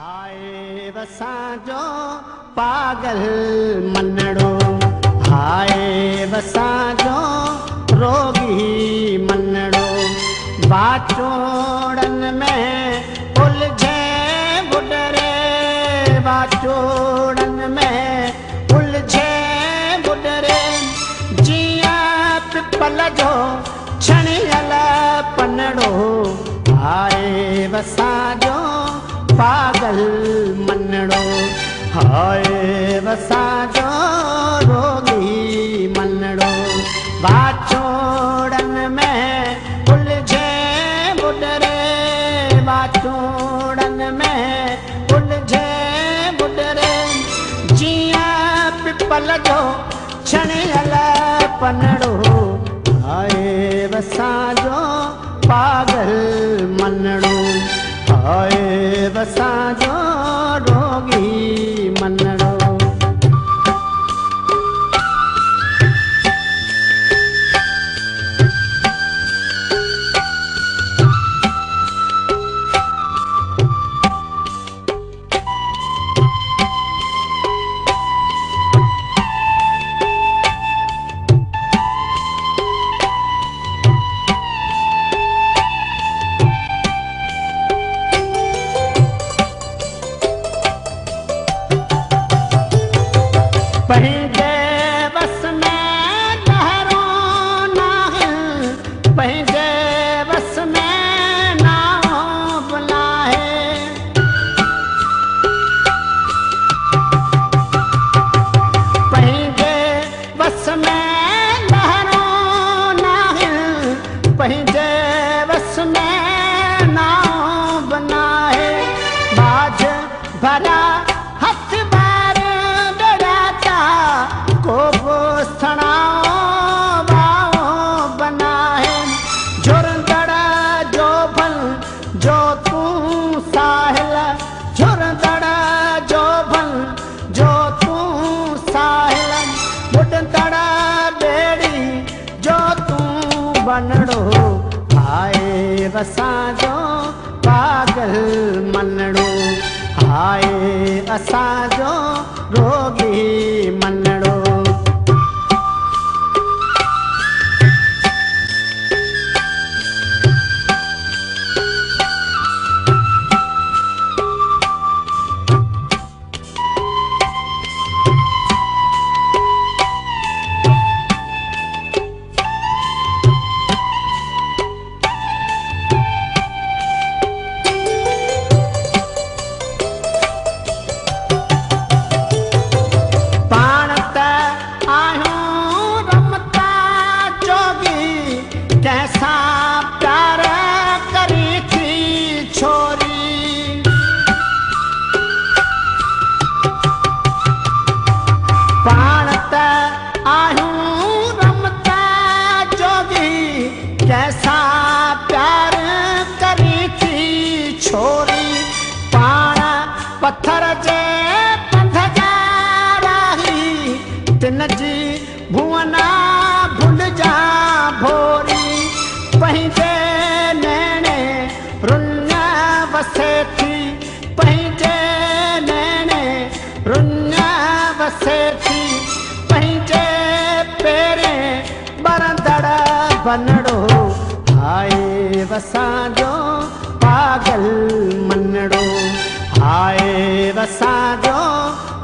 हाय वसांजो पागल मनड़ो, हाय वसांजो रोगी मनड़ो। बाचोड़न में उलझे बुडरे, बाचोड़न में उलझे बुडरे। जिया पिपल जो छणियल पनड़ो, हाय वसांजो पागल मनड़ो। हाय वसांजो रोगी मनड़ो। बाचोड़न में उलझे बुडरे, बाचोड़न में उलझे बुडरे। जिया पिपल जो छणियल पनड़ो, हाय वसांजो पागल मनड़ो। हाय वसांजो रोगी मनड़ो। पंहिंजे बस में लहरो नाहिन, पंहिंजे बस में नाव बुलाहे। पंहिंजे बस में लहरो नाहिन, पंहिंजे बस में नाव बुलाहे। बाज भरा को सणाओ बाओ बनाए। झुरंदड़ जो भल जो तू साहिल, झुरंदड़ जो भल जो तू साहिल। बुडंदड़ बेड़ी जो तू बनड़ो, हाय वसांजो पागल मनड़ो। हाय असांजो रोगी मनड़ो। कैसा प्यार करी थी छोरी, पाण त आहियूं रमता जोगी। कैसा प्यार करी थी छोरी, पाण पत्थर जे पंध जा राही। तिन जी भुवना भुल जा भोरी। पंहिंजे नैणे रुञ वसे थी, पंहिंजे नैणे रुञ वसे थी। पंहिंजे पेरें बरंदड़ बनड़ो, हाय वसांजो पागल मनड़ो। हाय वसांजो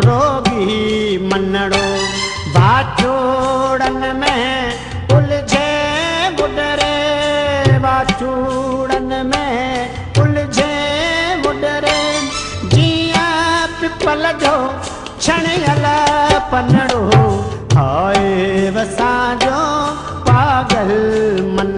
रोगी मनड़ो। बाचोड़न में उलझे बुडरे, बाचोड़न में उलझे बुडरे। जिया पिपल जो छणियल पनड़ो, हाय वसांजो पागल मन।